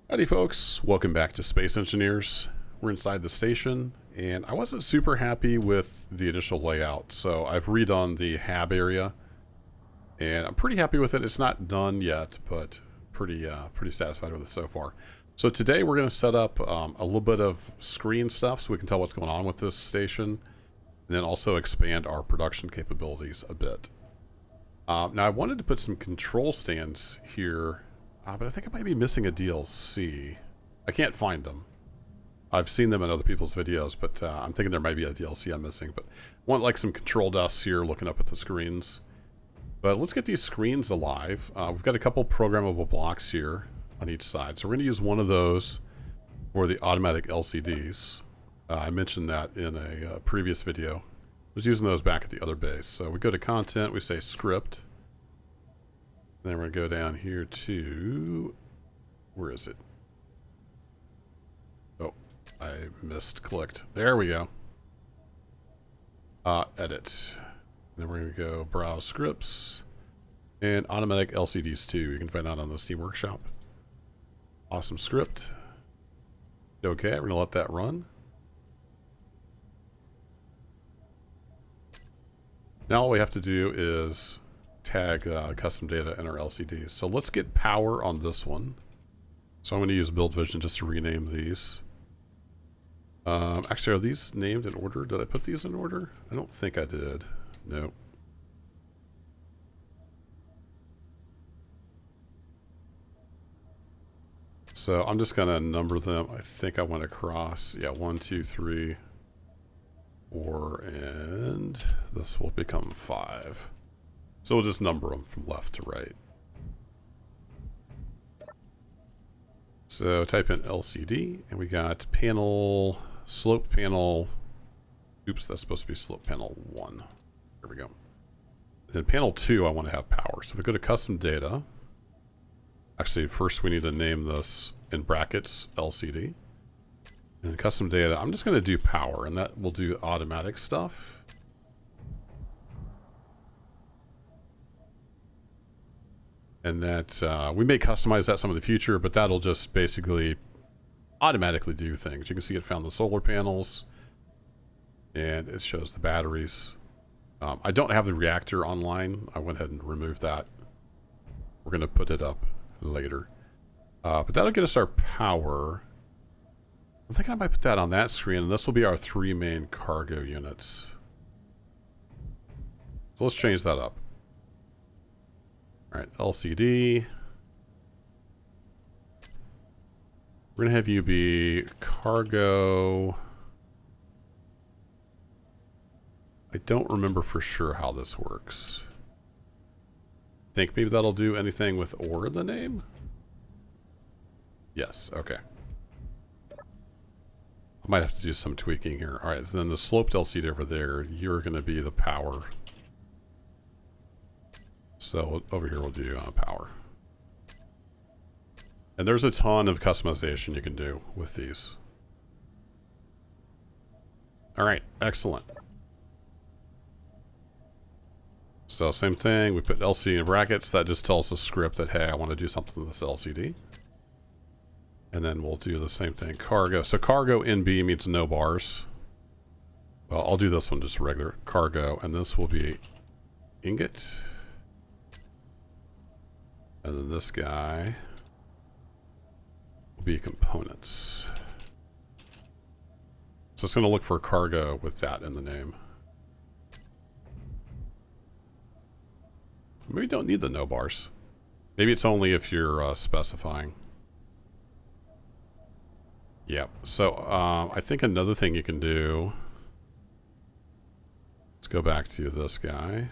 Howdy folks, welcome back to Space Engineers. We're inside the station, and I wasn't super happy with the initial layout, so I've redone the hab area, and I'm pretty happy with it. It's not done yet, but pretty satisfied with it so far. So today we're going to set up a little bit of screen stuff so we can tell what's going on with this station, and then also expand our production capabilities a bit. Now I wanted to put some control stands here, but I think I might be missing a DLC. I can't find them. I've seen them in other people's videos, but I'm thinking there might be a DLC I'm missing. But I want like some control desks here looking up at the screens. But let's get these screens alive. We've got a couple programmable blocks here on each side. So we're going to use one of those for the automatic LCDs. I mentioned that in a previous video. I was using those back at the other base. So we go to content, we say script. Then we're going to go down here to, where is it? Oh, I clicked. There we go. Edit. Then we're going to go browse scripts and automatic LCDs too. You can find that on the Steam Workshop. Awesome script. Okay, we're going to let that run. Now all we have to do is tag custom data in our LCDs. So let's get power on this one. So I'm going to use Build Vision just to rename these. Actually, are these named in order? Did I put these in order? I don't think I did. Nope. So I'm just going to number them. I think I went across. Yeah, 1, 2, 3, 4, and this will become 5. So we'll just number them from left to right. So type in LCD, and we got panel, slope panel. Oops, that's supposed to be slope panel 1. There we go. Then panel 2, I want to have power. So if we go to custom data, actually first we need to name this in brackets LCD. And custom data, I'm just going to do power, and that will do automatic stuff. And that we may customize that some in the future, but that'll just basically automatically do things. You can see it found the solar panels, and it shows the batteries. I don't have the reactor online. I went ahead and removed that. We're going to put it up later. But that'll get us our power. I'm thinking I might put that on that screen, and this will be our 3 main cargo units. So let's change that up. All right, LCD. We're going to have you be cargo. I don't remember for sure how this works. Think maybe that'll do anything with or in the name? Yes, okay. I might have to do some tweaking here. All right, so then the sloped LCD over there, you're going to be the power. So over here we'll do power. And there's a ton of customization you can do with these. All right, excellent. So same thing, we put LCD in brackets. That just tells the script that, hey, I want to do something with this LCD. And then we'll do the same thing, cargo. So cargo NB means no bars. Well, I'll do this one just regular cargo, and this will be ingot. And then this guy will be components. So it's going to look for cargo with that in the name. Maybe you don't need the no bars. Maybe it's only if you're specifying. Yep. So I think another thing you can do. Let's go back to this guy.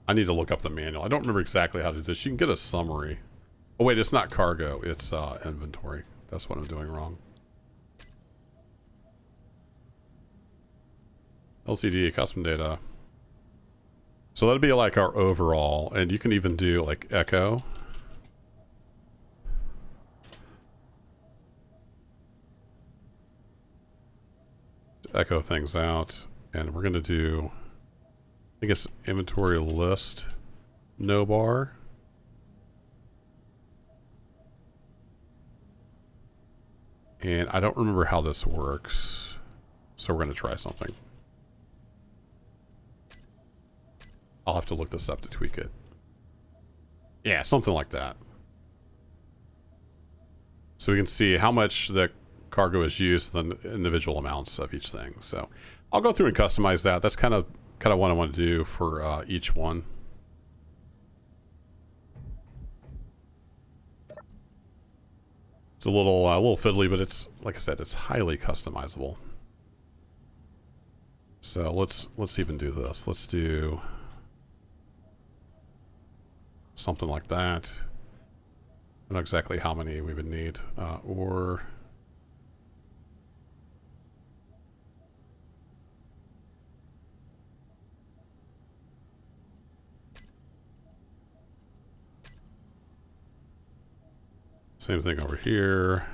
I need to look up the manual. I don't remember exactly how to do this. You can get a summary. Oh wait, it's not cargo. It's inventory. That's what I'm doing wrong. LCD, custom data. So that'd be like our overall. And you can even do like echo. to echo things out. And we're going to do, I think it's inventory list, no bar. And I don't remember how this works, so we're going to try something. I'll have to look this up to tweak it. Yeah, something like that. So we can see how much the cargo is used, the individual amounts of each thing. So I'll go through and customize that. That's kind of what I want to do for each one. It's a little fiddly, but it's, like I said, it's highly customizable. So let's even do this. Let's do something like that. I don't know exactly how many we would need, or same thing over here.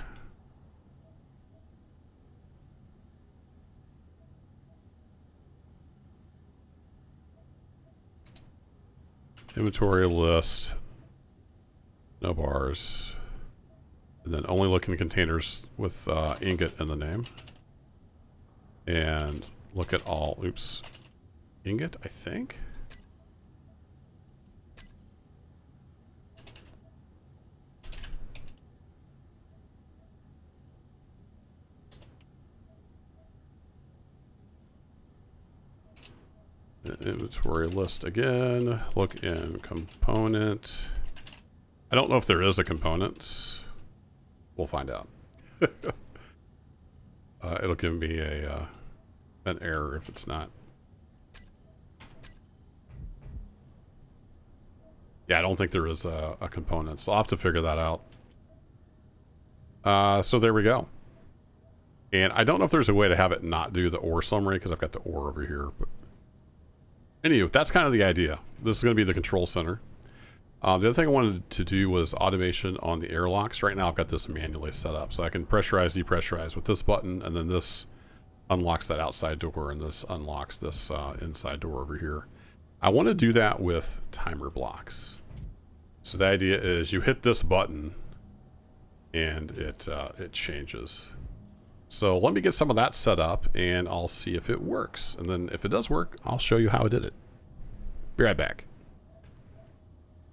Inventory list, no bars, and then only look in containers with ingot in the name. And look at all, oops, ingot, I think. Inventory list again. Look in component. I don't know if there is a component. We'll find out. It'll give me an error if it's not. Yeah, I don't think there is a component, so I'll have to figure that out. So there we go. And I don't know if there's a way to have it not do the ore summary because I've got the ore over here, but anyway, that's kind of the idea. This is going to be the control center. The other thing I wanted to do was automation on the airlocks. Right now I've got this manually set up. So I can pressurize, depressurize with this button, and then this unlocks that outside door, and this unlocks this inside door over here. I want to do that with timer blocks. So the idea is you hit this button, and it changes. So let me get some of that set up, and I'll see if it works. And then if it does work, I'll show you how I did it. Be right back.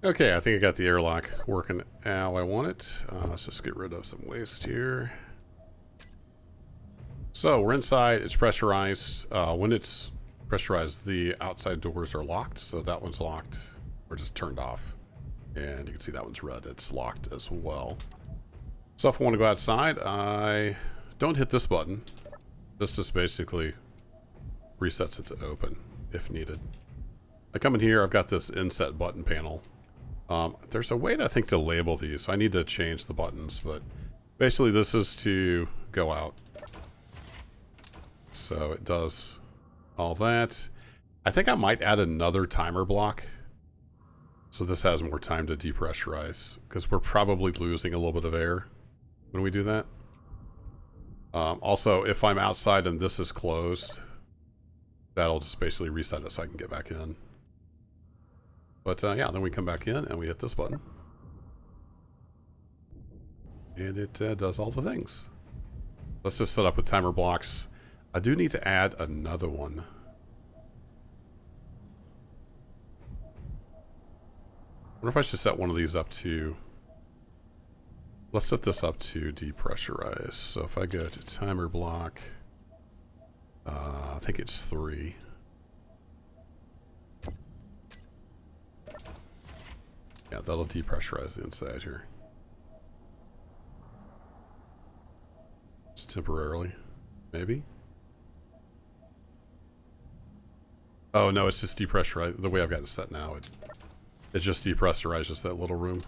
Okay, I think I got the airlock working how I want it. Let's just get rid of some waste here. So we're inside, it's pressurized. When it's pressurized, the outside doors are locked. So that one's locked, or just turned off. And you can see that one's red, it's locked as well. So if I want to go outside, I don't hit this button. This just basically resets it to open if needed. I come in here, I've got this inset button panel. There's a way to, I think, to label these. So I need to change the buttons, but basically this is to go out. So it does all that. I think I might add another timer block. So this has more time to depressurize, because we're probably losing a little bit of air when we do that. Also, if I'm outside and this is closed, that'll just basically reset it so I can get back in. But yeah, then we come back in and we hit this button. And it does all the things. Let's just set up with timer blocks. I do need to add another one. I wonder if I should set one of these up to... Let's set this up to depressurize. So if I go to timer block, I think it's 3. Yeah, that'll depressurize the inside here. Just temporarily, maybe. Oh no, it's just depressurized. The way I've got it set now, it just depressurizes that little room.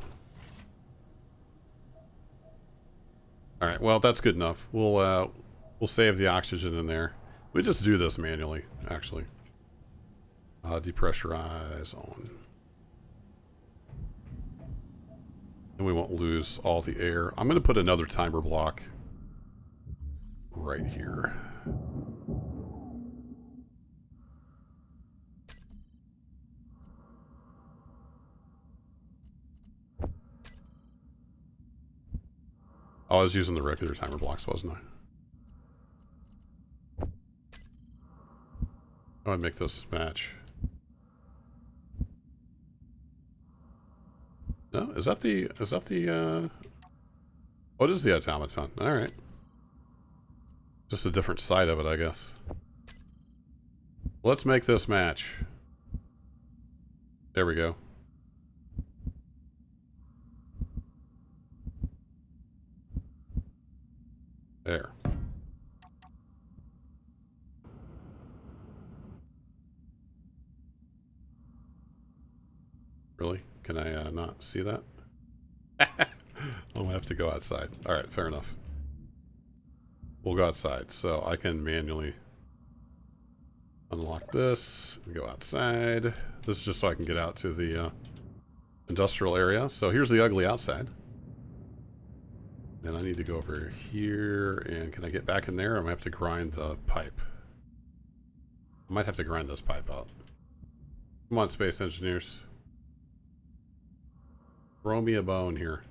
All right, well that's good enough. We'll save the oxygen in there. We just do this manually, actually. Depressurize on. And we won't lose all the air. I'm going to put another timer block right here. Oh, I was using the regular timer blocks, wasn't I? Oh, I'd make this match. No, is that the what is the automaton? Alright. Just a different side of it, I guess. Let's make this match. There we go. There. Really? Can I not see that? I'll have to go outside. Alright, fair enough. We'll go outside, so I can manually unlock this and go outside. This is just so I can get out to the industrial area. So here's the ugly outside. Then I need to go over here, and can I get back in there? I'm gonna have to grind the pipe. I might have to grind this pipe out. Come on, space engineers. Throw me a bone here.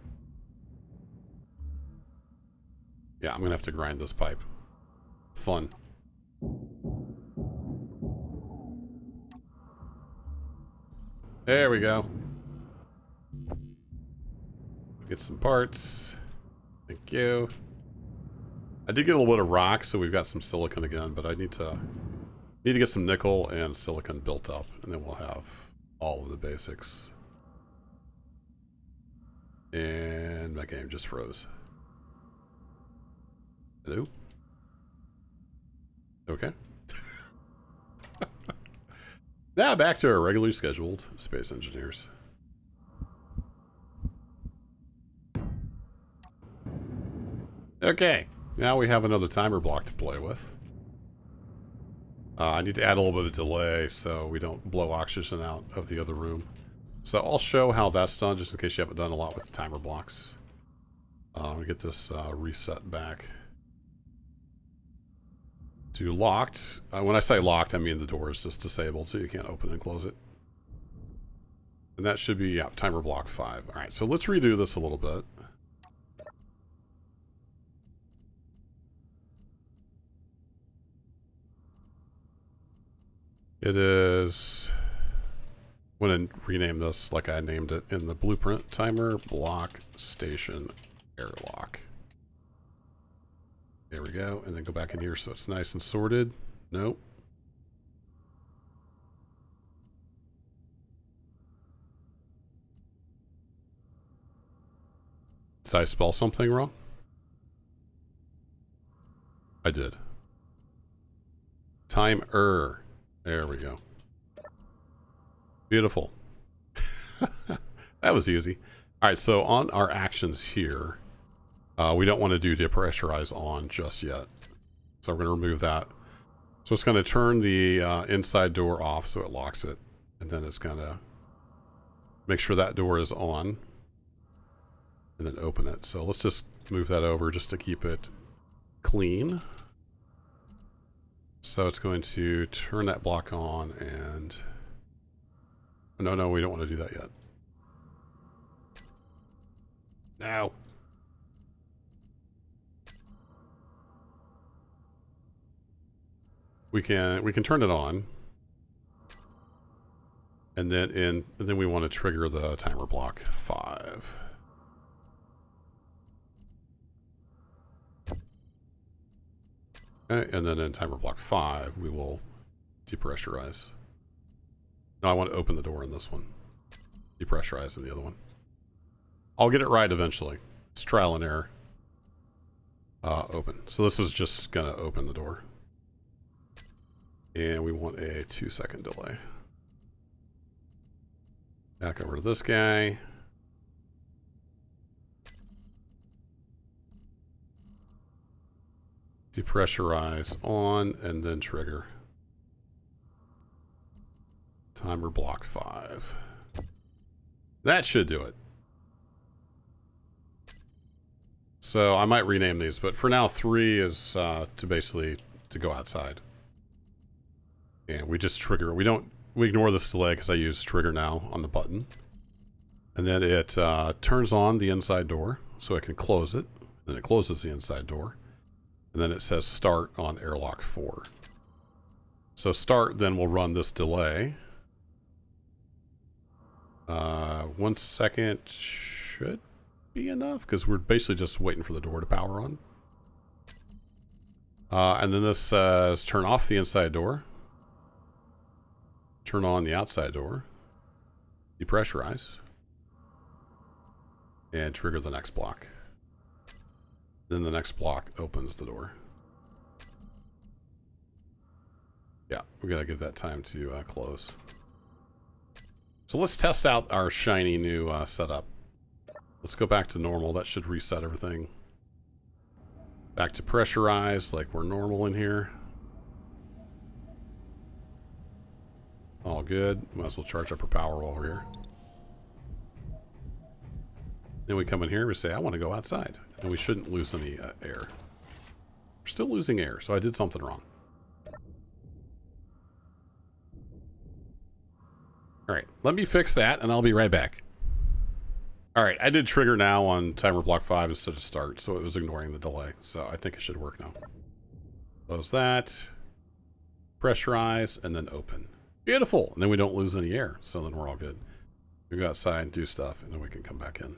Yeah, I'm gonna have to grind this pipe. Fun. There we go. Get some parts. Thank you. I did get a little bit of rock, so we've got some silicon again, but I need to get some nickel and silicon built up, and then we'll have all of the basics. And my game just froze. Hello? Okay. Now back to our regularly scheduled space engineers. Okay, now we have another timer block to play with. I need to add a little bit of delay so we don't blow oxygen out of the other room. So I'll show how that's done, just in case you haven't done a lot with timer blocks. We get this reset back to locked. When I say locked, I mean the door is just disabled, so you can't open and close it. And that should be, yeah, timer block 5. All right, so let's redo this a little bit. It is, I'm going to rename this like I named it in the blueprint, timer block station airlock. There we go, and then go back in here so it's nice and sorted. Nope. Did I spell something wrong? I did. Timer. There we go. Beautiful. That was easy. All right, so on our actions here, we don't want to do depressurize on just yet. So we're going to remove that. So it's going to turn the inside door off so it locks it. And then it's going to make sure that door is on. And then open it. So let's just move that over just to keep it clean. So it's going to turn that block on and... No, we don't want to do that yet. No. We can turn it on. And then we want to trigger the timer block 5. Okay, and then in timer block 5, we will depressurize. No, I want to open the door in this one. Depressurize in the other one. I'll get it right eventually. It's trial and error. Open. So this is just going to open the door. And we want a 2-second delay. Back over to this guy. Depressurize on and then trigger. Timer block 5. That should do it. So I might rename these, but for now 3 is to basically to go outside. And we just trigger. We ignore this delay because I use trigger now on the button. And then it turns on the inside door so I can close it. Then it closes the inside door. And then it says start on airlock 4. So start, then we'll run this delay. 1 second should be enough because we're basically just waiting for the door to power on. And then this says turn off the inside door. Turn on the outside door. Depressurize. And trigger the next block. Then the next block opens the door. Yeah, we gotta give that time to close. So let's test out our shiny new setup. Let's go back to normal. That should reset everything. Back to pressurize, like we're normal in here. All good. Might as well charge up our power while we're here. Then we come in here, we say, I want to go outside. And we shouldn't lose any air. We're still losing air, so I did something wrong. Alright, let me fix that, and I'll be right back. Alright, I did trigger now on timer block 5 instead of start, so it was ignoring the delay. So I think it should work now. Close that. Pressurize, and then open. Beautiful! And then we don't lose any air, so then we're all good. We go outside and do stuff, and then we can come back in.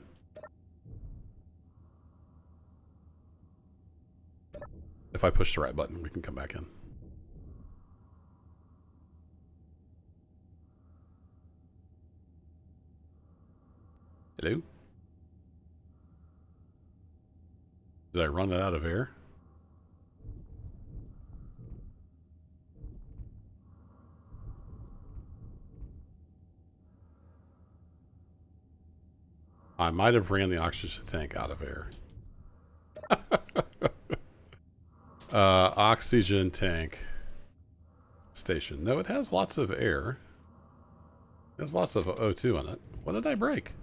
If I push the right button, we can come back in. Hello? Did I run it out of air? I might have ran the oxygen tank out of air. Oxygen tank station. No, it has lots of air. It has lots of O2 in it. What did I break?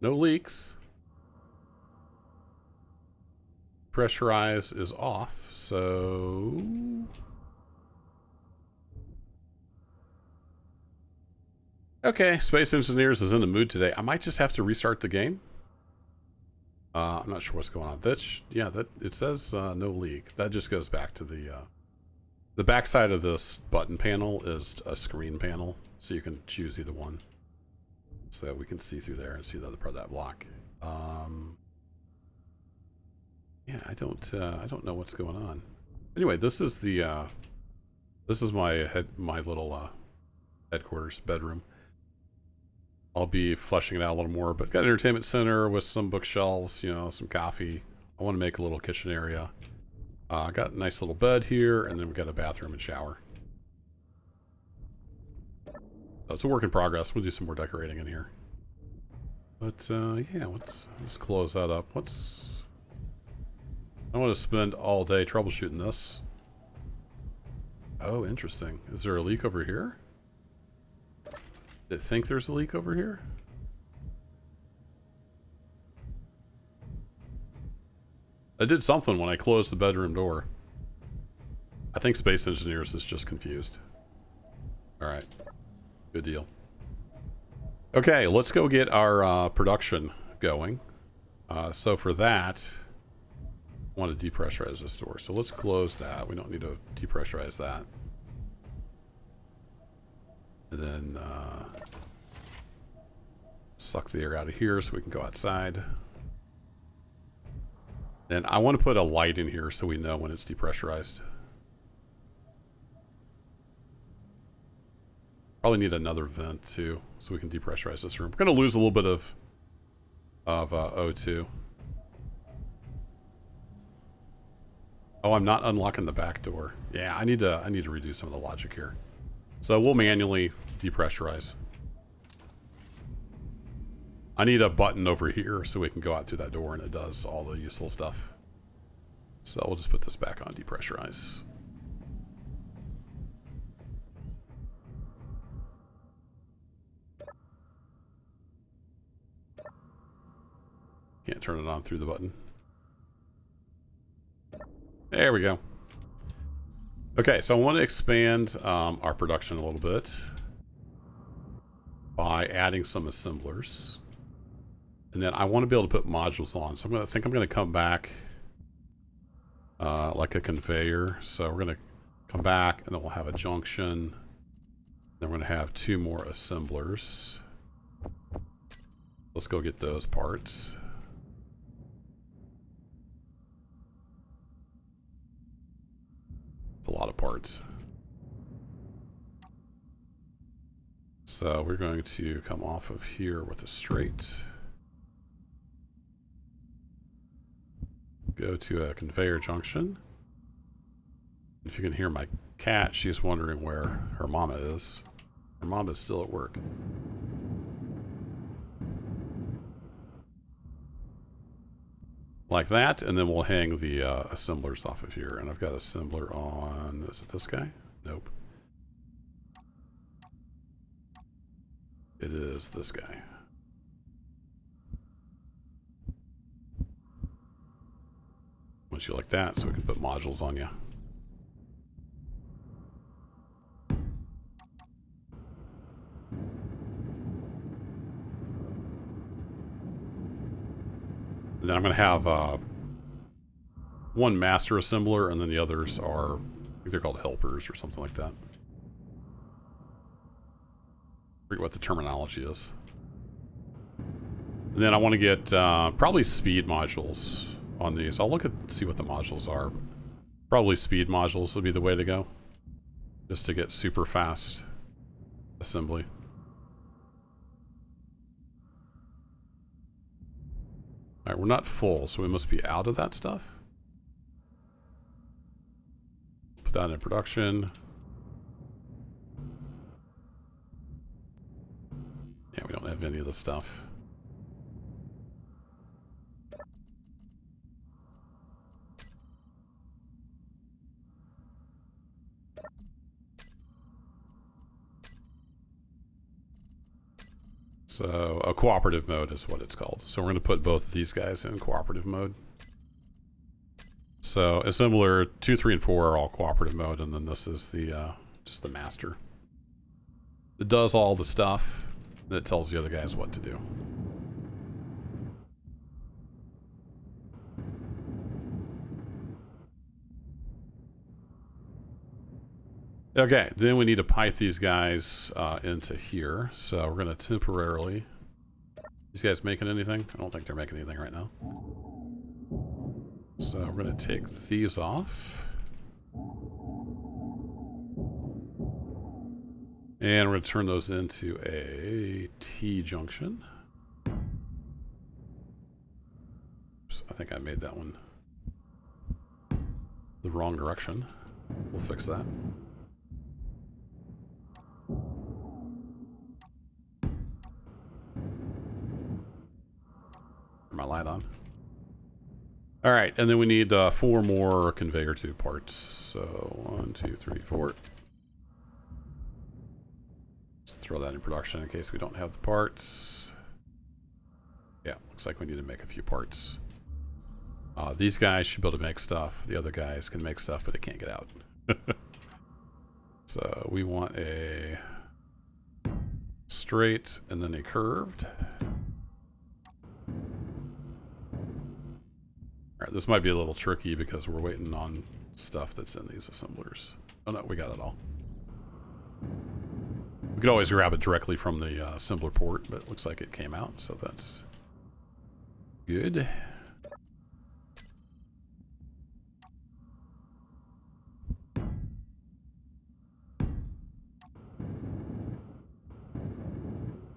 No leaks. Pressurize is off, so... Okay, Space Engineers is in the mood today. I might just have to restart the game. I'm not sure what's going on. That's, yeah, that it says no leak. That just goes back to the backside of this button panel is a screen panel, so you can choose either one. So that we can see through there and see the other part of that block. Yeah, I don't know what's going on. Anyway, this is the this is my little headquarters bedroom. I'll be fleshing it out a little more, but got an entertainment center with some bookshelves, you know, some coffee. I want to make a little kitchen area. Got a nice little bed here, and then we got a bathroom and shower. So it's a work in progress. We'll do some more decorating in here. But yeah, let's close that up. I want to spend all day troubleshooting this. Oh, interesting. Is there a leak over here? Did it think there's a leak over here? I did something when I closed the bedroom door. I think Space Engineers is just confused. Alright. Good deal. Okay, let's go get our production going. So for that, I want to depressurize this door. So let's close that. We don't need to depressurize that. And then suck the air out of here so we can go outside. And I want to put a light in here so we know when it's depressurized. Probably need another vent too, so we can depressurize this room. We're going to lose a little bit of O2. Oh, I'm not unlocking the back door. Yeah, I need to redo some of the logic here. So we'll manually depressurize. I need a button over here so we can go out through that door and it does all the useful stuff. So we'll just put this back on depressurize. Can't turn it on through the button. There we go. Okay, so I want to expand our production a little bit by adding some assemblers. And then I want to be able to put modules on. So I think I'm going to come back like a conveyor. So we're going to come back and then we'll have a junction. Then we're going to have 2 more assemblers. Let's go get those parts. A lot of parts. So we're going to come off of here with a straight. Go to a conveyor junction. If you can hear my cat, she's wondering where her mama is. Her mama is still at work. Like that, and then we'll hang the assemblers off of here. And I've got assembler on, is it this guy? Nope. It is this guy. Once you like that, so we can put modules on you. And then I'm going to have one master assembler, and then the others are, I think they're called helpers or something like that. I forget what the terminology is. And then I want to get probably speed modules on these. I'll look at see what the modules are. Probably speed modules would be the way to go, just to get super fast assembly. All right, we're not full, so we must be out of that stuff. Put that in production. Yeah, we don't have any of this stuff. So a cooperative mode is what it's called. So we're going to put both of these guys in cooperative mode. So assembler 2, 3, and 4 are all cooperative mode, and then this is the just the master. It does all the stuff that tells the other guys what to do. Okay, then we need to pipe these guys into here. So we're going to temporarily... These guys making anything? I don't think they're making anything right now. So we're going to take these off. And we're going to turn those into a T-junction. Oops, I think I made that one the wrong direction. We'll fix that. My light on. All right, and then we need 4 more conveyor tube parts. So 1, 2, 3, 4. Let's throw that in production in case we don't have the parts. Yeah, looks like we need to make a few parts. These guys should be able to make stuff. The other guys can make stuff, but they can't get out. So we want a straight and then a curved. Alright, this might be a little tricky because we're waiting on stuff that's in these assemblers. Oh no, we got it all. We could always grab it directly from the assembler port, but it looks like it came out, so that's good.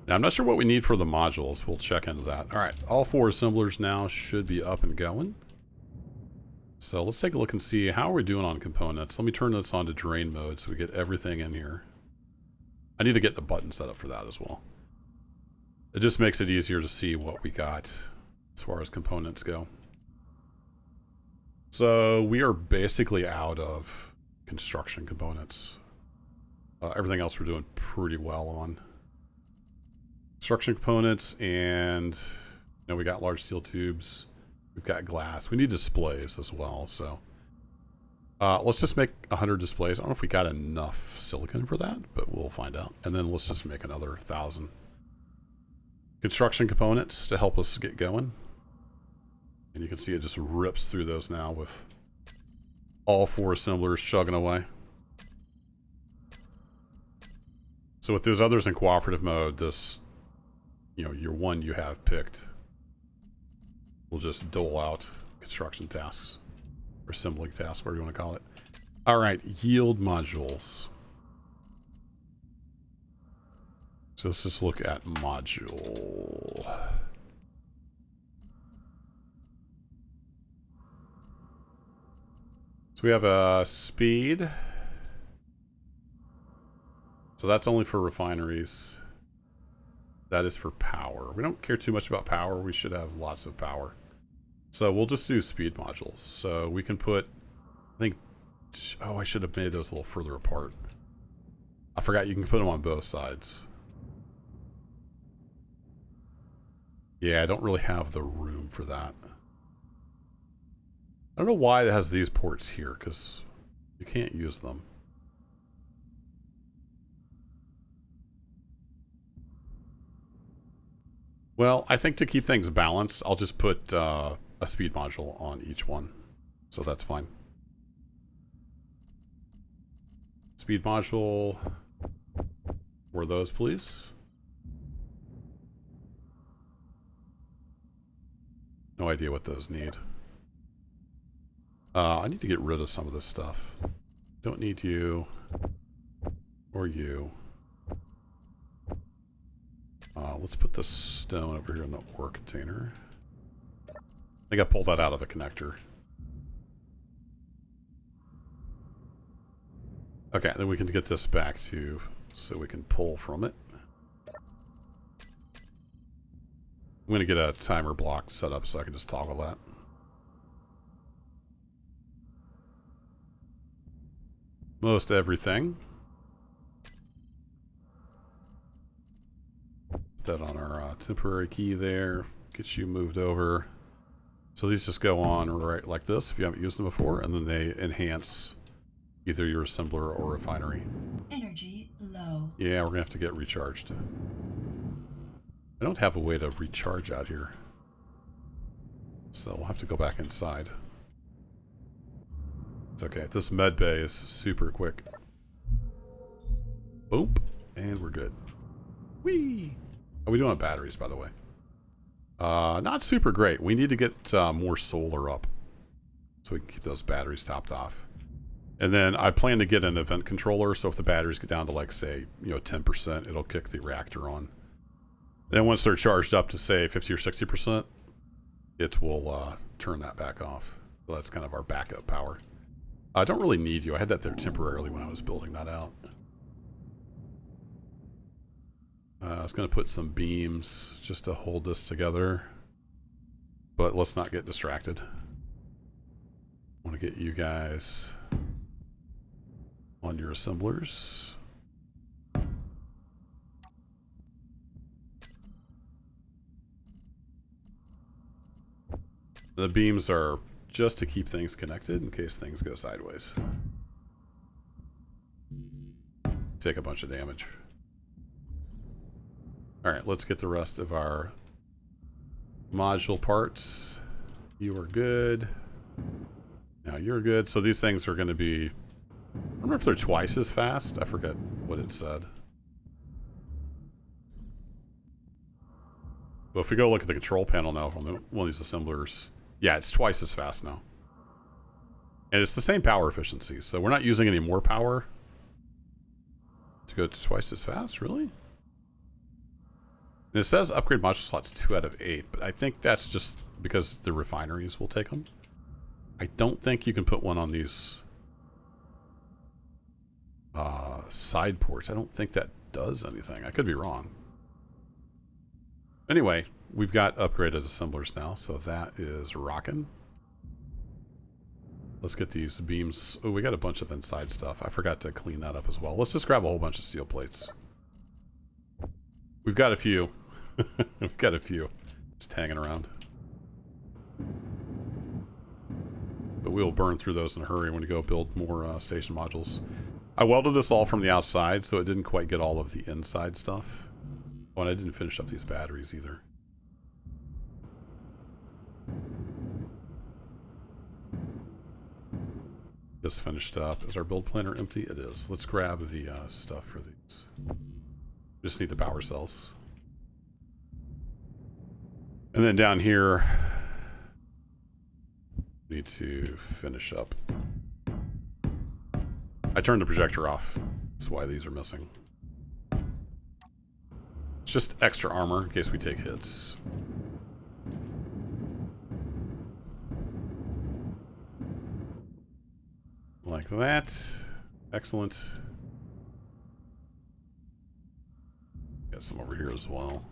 Now, I'm not sure what we need for the modules. We'll check into that. Alright, all 4 assemblers now should be up and going. So let's take a look and see how we're doing on components. Let me turn this on to drain mode so we get everything in here. I need to get the button set up for that as well. It just makes it easier to see what we got as far as components go. So we are basically out of construction components. Everything else we're doing pretty well on. Construction components, and we got large steel tubes. We've got glass. We need displays as well, so let's just make 100 displays. I don't know if we got enough silicon for that, but we'll find out. And then let's just make another 1,000 construction components to help us get going. And you can see it just rips through those now with all 4 assemblers chugging away. So with those others in cooperative mode, this, your one you have picked will just dole out construction tasks or assembling tasks, whatever you want to call it. All right, yield modules. So let's just look at module. So we have a speed. So that's only for refineries. That is for power. We don't care too much about power. We should have lots of power. So we'll just do speed modules. So we can put, I think, oh, I should have made those a little further apart. I forgot you can put them on both sides. Yeah, I don't really have the room for that. I don't know why it has these ports here, because you can't use them. Well, I think to keep things balanced, I'll just put a speed module on each one. So that's fine. Speed module. For those, please. No idea what those need. I need to get rid of some of this stuff. Don't need you. Or you. Let's put the stone over here in the ore container. I think I pulled that out of the connector. Okay, then we can get this back to, so we can pull from it. I'm going to get a timer block set up so I can just toggle that. Most everything. Put that on our temporary key there. Get you moved over. So these just go on right like this if you haven't used them before, and then they enhance either your assembler or refinery. Energy low. Yeah, we're gonna have to get recharged. I don't have a way to recharge out here, so we'll have to go back inside. It's okay. This med bay is super quick. Boom, and we're good. Whee! How are we doing on batteries, by the way? Not super great. We need to get more solar up so we can keep those batteries topped off. And then I plan to get an event controller, so if the batteries get down to, like, say, 10%, it'll kick the reactor on. Then once they're charged up to, say, 50 or 60%, it will turn that back off. So that's kind of our backup power. I don't really need you. I had that there temporarily when I was building that out. I was going to put some beams just to hold this together. But let's not get distracted. I want to get you guys on your assemblers. The beams are just to keep things connected in case things go sideways. Take a bunch of damage. Alright, let's get the rest of our module parts. You are good. Now you're good. So these things are going to be... I wonder if they're twice as fast. I forget what it said. But if we go look at the control panel now from one of these assemblers, yeah, it's twice as fast now. And it's the same power efficiency, so we're not using any more power to go twice as fast, really? And it says upgrade module slots 2 out of 8, but I think that's just because the refineries will take them. I don't think you can put one on these side ports. I don't think that does anything. I could be wrong. Anyway, we've got upgraded assemblers now, so that is rocking. Let's get these beams. Oh, we got a bunch of inside stuff. I forgot to clean that up as well. Let's just grab a whole bunch of steel plates. We've got a few. We've got a few just hanging around. But we'll burn through those in a hurry when we go build more station modules. I welded this all from the outside, so it didn't quite get all of the inside stuff. Oh, and I didn't finish up these batteries either. This finished up. Is our build planner empty? It is. Let's grab the stuff for these. Just need the power cells. And then down here, need to finish up. I turned the projector off. That's why these are missing. It's just extra armor in case we take hits. Like that. Excellent. Got some over here as well.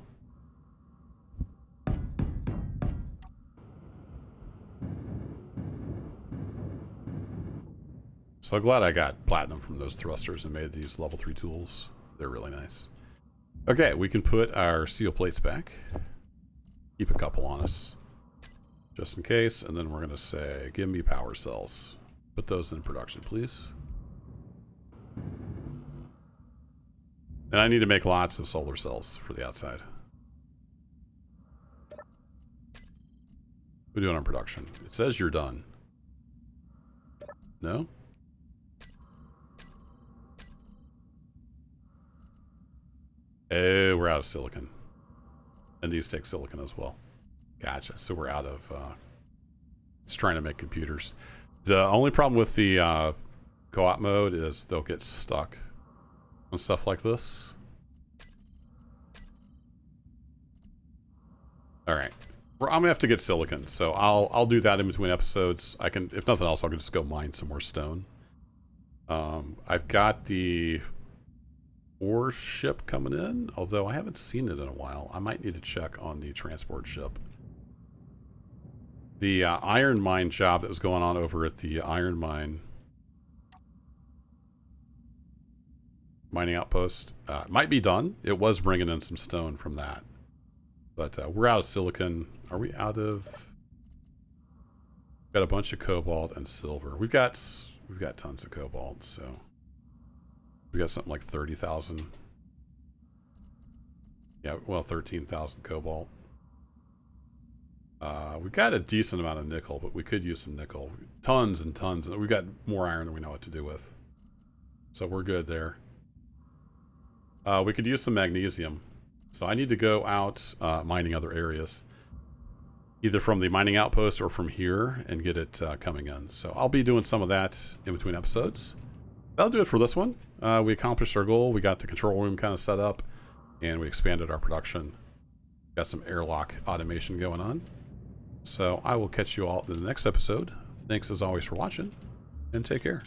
So glad I got platinum from those thrusters and made these level 3 tools. They're really nice. Okay, we can put our steel plates back. Keep a couple on us, just in case. And then we're going to say, give me power cells. Put those in production, please. And I need to make lots of solar cells for the outside. We're doing on production. It says you're done. No? Oh, we're out of silicon. And these take silicon as well. Gotcha. So we're out of... it's trying to make computers. The only problem with the co-op mode is they'll get stuck on stuff like this. Alright. I'm going to have to get silicon, so I'll do that in between episodes. I can, if nothing else, I'll just go mine some more stone. I've got the ore ship coming in, although I haven't seen it in a while. I might need to check on the transport ship. The iron mine job that was going on over at the iron mine mining outpost might be done. It was bringing in some stone from that. But we're out of silicon. Are we out of... Got a bunch of cobalt and silver. We've got tons of cobalt, so... We got something like 30,000. Yeah, well, 13,000 cobalt. We've got a decent amount of nickel, but we could use some nickel. Tons and tons. We've got more iron than we know what to do with. So we're good there. We could use some magnesium. So I need to go out mining other areas. Either from the mining outpost or from here and get it coming in. So I'll be doing some of that in between episodes. That'll do it for this one. We accomplished our goal. We got the control room kind of set up. And we expanded our production. Got some airlock automation going on. So I will catch you all in the next episode. Thanks as always for watching. And take care.